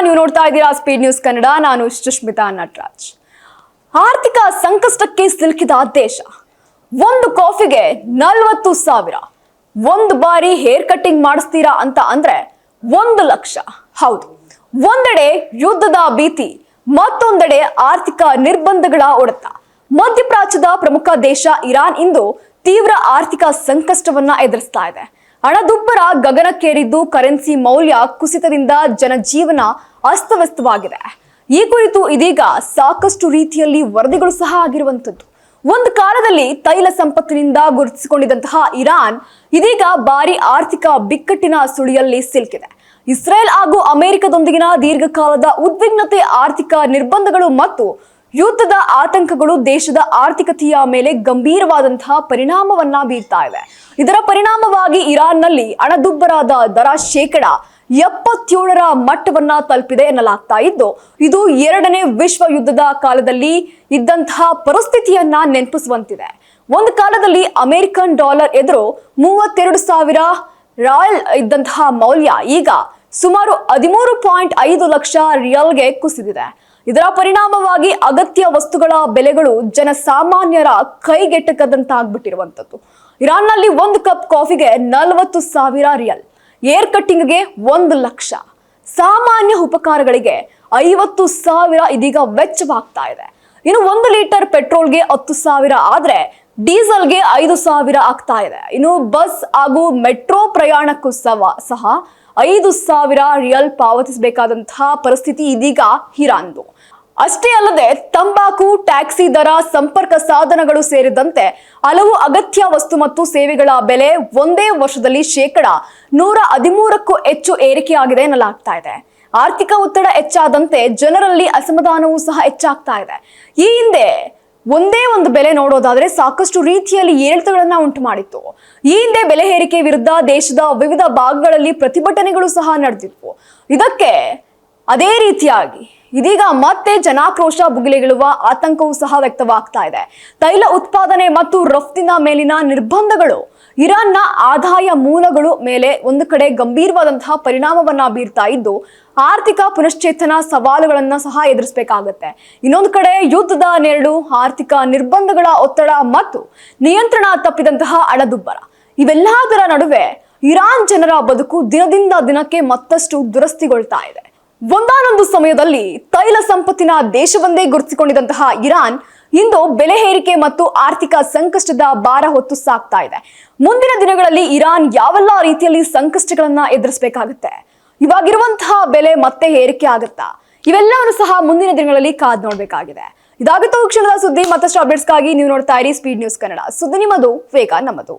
ನೀವು ನೋಡ್ತಾ ಇದ್ದೀರಾ ಸ್ಪೀಡ್ ನ್ಯೂಸ್ ಕನ್ನಡ. ನಾನು ಸುಷ್ಮಿತಾ ನಟರಾಜ್. ಆರ್ಥಿಕ ಸಂಕಷ್ಟಕ್ಕೆ ಸಿಲುಕಿದ ದೇಶ. ಒಂದು ಕಾಫಿಗೆ 40,000. ಒಂದು ಬಾರಿ ಹೇರ್ ಕಟ್ಟಿಂಗ್ ಮಾಡಿಸ್ತೀರಾ ಅಂತ ಅಂದ್ರೆ 1,00,000. ಹೌದು, ಒಂದೆಡೆ ಯುದ್ಧದ ಭೀತಿ, ಮತ್ತೊಂದೆಡೆ ಆರ್ಥಿಕ ನಿರ್ಬಂಧಗಳ ಹೊಡೆತ. ಮಧ್ಯಪ್ರಾಚ್ಯದ ಪ್ರಮುಖ ದೇಶ ಇರಾನ್ ಇಂದು ತೀವ್ರ ಆರ್ಥಿಕ ಸಂಕಷ್ಟವನ್ನ ಎದುರಿಸ್ತಾ ಇದೆ. ಹಣದುಬ್ಬರ ಗಗನಕ್ಕೇರಿದ್ದು, ಕರೆನ್ಸಿ ಮೌಲ್ಯ ಕುಸಿತದಿಂದ ಜನಜೀವನ ಅಸ್ತವ್ಯಸ್ತವಾಗಿದೆ. ಈ ಕುರಿತು ಇದೀಗ ಸಾಕಷ್ಟು ರೀತಿಯಲ್ಲಿ ವರದಿಗಳು ಸಹ ಆಗಿರುವಂತದ್ದು. ಒಂದು ಕಾಲದಲ್ಲಿ ತೈಲ ಸಂಪತ್ತಿನಿಂದ ಗುರುತಿಸಿಕೊಂಡಿದ್ದಂತಹ ಇರಾನ್ ಇದೀಗ ಭಾರಿ ಆರ್ಥಿಕ ಬಿಕ್ಕಟ್ಟಿನ ಸುಳಿಯಲ್ಲಿ ಸಿಲುಕಿದೆ. ಇಸ್ರೇಲ್ ಹಾಗೂ ಅಮೆರಿಕದೊಂದಿಗಿನ ದೀರ್ಘಕಾಲದ ಉದ್ವಿಗ್ನತೆ, ಆರ್ಥಿಕ ನಿರ್ಬಂಧಗಳು ಮತ್ತು ಯುದ್ಧದ ಆತಂಕಗಳು ದೇಶದ ಆರ್ಥಿಕತೆಯ ಮೇಲೆ ಗಂಭೀರವಾದಂತಹ ಪರಿಣಾಮವನ್ನ ಬೀರ್ತಾ ಇದೆ. ಇದರ ಪರಿಣಾಮವಾಗಿ ಇರಾನ್ನಲ್ಲಿ ಹಣದುಬ್ಬರದ ದರ 77% ಮಟ್ಟವನ್ನ ತಲುಪಿದೆ ಎನ್ನಲಾಗ್ತಾ ಇದ್ದು, ಇದು ಎರಡನೇ ವಿಶ್ವ ಯುದ್ಧದ ಕಾಲದಲ್ಲಿ ಇದ್ದಂತಹ ಪರಿಸ್ಥಿತಿಯನ್ನ ನೆನಪಿಸುವಂತಿದೆ. ಒಂದು ಕಾಲದಲ್ಲಿ ಅಮೆರಿಕನ್ ಡಾಲರ್ ಎದುರು 32,000 ರಾಯಲ್ ಇದ್ದಂತಹ ಮೌಲ್ಯ ಈಗ ಸುಮಾರು 13.5 ಲಕ್ಷ ರಿಯಲ್ಗೆ ಕುಸಿದಿದೆ. ಇದರ ಪರಿಣಾಮವಾಗಿ ಅಗತ್ಯ ವಸ್ತುಗಳ ಬೆಲೆಗಳು ಜನಸಾಮಾನ್ಯರ ಕೈಗೆಟಕದಂತಾಗ್ಬಿಟ್ಟಿರುವಂತದ್ದು. ಇರಾನ್ನಲ್ಲಿ ಒಂದು ಕಪ್ ಕಾಫಿಗೆ 40,000 ರಿಯಲ್, ಏರ್ ಕಟ್ಟಿಂಗ್ಗೆ 1,00,000, ಸಾಮಾನ್ಯ ಉಪಕಾರಗಳಿಗೆ 50,000 ಇದೀಗ ವೆಚ್ಚವಾಗ್ತಾ ಇದೆ. ಇನ್ನು 1 ಲೀಟರ್ ಪೆಟ್ರೋಲ್ಗೆ 10,000 ಆದ್ರೆ ಡೀಸೆಲ್ಗೆ 5,000 ಆಗ್ತಾ ಇದೆ. ಇನ್ನು ಬಸ್ ಹಾಗೂ ಮೆಟ್ರೋ ಪ್ರಯಾಣಕ್ಕೂ ಸಹ 5,000 ರಿಯಲ್ ಪಾವತಿಸಬೇಕಾದಂತಹ ಪರಿಸ್ಥಿತಿ ಇದೀಗ ಇರಾನ್ದು. ಅಷ್ಟೇ ಅಲ್ಲದೆ ತಂಬಾಕು, ಟ್ಯಾಕ್ಸಿ ದರ, ಸಂಪರ್ಕ ಸಾಧನಗಳು ಸೇರಿದಂತೆ ಹಲವು ಅಗತ್ಯ ವಸ್ತು ಮತ್ತು ಸೇವೆಗಳ ಬೆಲೆ ಒಂದೇ ವರ್ಷದಲ್ಲಿ 113% ಹೆಚ್ಚು ಏರಿಕೆಯಾಗಿದೆ ಎನ್ನಲಾಗ್ತಾ ಇದೆ. ಆರ್ಥಿಕ ಒತ್ತಡ ಹೆಚ್ಚಾದಂತೆ ಜನರಲ್ಲಿ ಅಸಮಾಧಾನವೂ ಸಹ ಹೆಚ್ಚಾಗ್ತಾ ಇದೆ. ಈ ಹಿಂದೆ ಒಂದೇ ಒಂದು ಬೆಲೆ ನೋಡೋದಾದ್ರೆ ಸಾಕಷ್ಟು ರೀತಿಯಲ್ಲಿ ಏರಿಳಿತಗಳನ್ನ ಉಂಟು ಮಾಡಿತ್ತು. ಈ ಹಿಂದೆ ಬೆಲೆ ಏರಿಕೆ ವಿರುದ್ಧ ದೇಶದ ವಿವಿಧ ಭಾಗಗಳಲ್ಲಿ ಪ್ರತಿಭಟನೆಗಳು ಸಹ ನಡೆದಿದ್ವು. ಇದಕ್ಕೆ ಅದೇ ರೀತಿಯಾಗಿ ಇದೀಗ ಮತ್ತೆ ಜನಾಕ್ರೋಶ ಭುಗಿಲೆಳುವ ಆತಂಕವೂ ಸಹ ವ್ಯಕ್ತವಾಗ್ತಾ ಇದೆ. ತೈಲ ಉತ್ಪಾದನೆ ಮತ್ತು ರಫ್ತಿನ ಮೇಲಿನ ನಿರ್ಬಂಧಗಳು ಇರಾನ್ನ ಆದಾಯ ಮೂಲಗಳು ಮೇಲೆ ಒಂದು ಕಡೆ ಗಂಭೀರವಾದಂತಹ ಪರಿಣಾಮವನ್ನ ಬೀರ್ತಾ ಇದ್ದು, ಆರ್ಥಿಕ ಪುನಶ್ಚೇತನ ಸವಾಲುಗಳನ್ನ ಸಹ ಎದುರಿಸಬೇಕಾಗತ್ತೆ. ಇನ್ನೊಂದು ಕಡೆ ಯುದ್ಧದ ನೆರಳು, ಆರ್ಥಿಕ ನಿರ್ಬಂಧಗಳ ಒತ್ತಡ ಮತ್ತು ನಿಯಂತ್ರಣ ತಪ್ಪಿದಂತಹ ಹಣದುಬ್ಬರ, ಇವೆಲ್ಲದರ ನಡುವೆ ಇರಾನ್ ಜನರ ಬದುಕು ದಿನದಿಂದ ದಿನಕ್ಕೆ ಮತ್ತಷ್ಟು ದುರಸ್ತಿಗೊಳ್ತಾ ಇದೆ. ಒಂದಾನೊಂದು ಸಮಯದಲ್ಲಿ ತೈಲ ಸಂಪತ್ತಿನ ದೇಶವೊಂದೇ ಗುರುತಿಸಿಕೊಂಡಿದ್ದಂತಹ ಇರಾನ್ ಇಂದು ಬೆಲೆ ಏರಿಕೆ ಮತ್ತು ಆರ್ಥಿಕ ಸಂಕಷ್ಟದ ಭಾರ ಹೊತ್ತು ಸಾಕ್ತಾ ಇದೆ. ಮುಂದಿನ ದಿನಗಳಲ್ಲಿ ಇರಾನ್ ಯಾವೆಲ್ಲ ರೀತಿಯಲ್ಲಿ ಸಂಕಷ್ಟಗಳನ್ನ ಎದುರಿಸಬೇಕಾಗುತ್ತೆ, ಇವಾಗಿರುವಂತಹ ಬೆಲೆ ಮತ್ತೆ ಏರಿಕೆ ಆಗುತ್ತಾ, ಇವೆಲ್ಲವನ್ನು ಸಹ ಮುಂದಿನ ದಿನಗಳಲ್ಲಿ ಕಾದ್ ನೋಡ್ಬೇಕಾಗಿದೆ. ಇದಾಗಿತ್ತು ಕ್ಷಣದ ಸುದ್ದಿ. ಮತ್ತಷ್ಟು ಅಪ್ಡೇಟ್ಸ್ಗಾಗಿ ನೀವು ನೋಡ್ತಾ ಇರಿ ಸ್ಪೀಡ್ ನ್ಯೂಸ್ ಕನ್ನಡ. ಸುದ್ದಿ ನಿಮ್ಮದು, ವೇಗ ನಮ್ಮದು.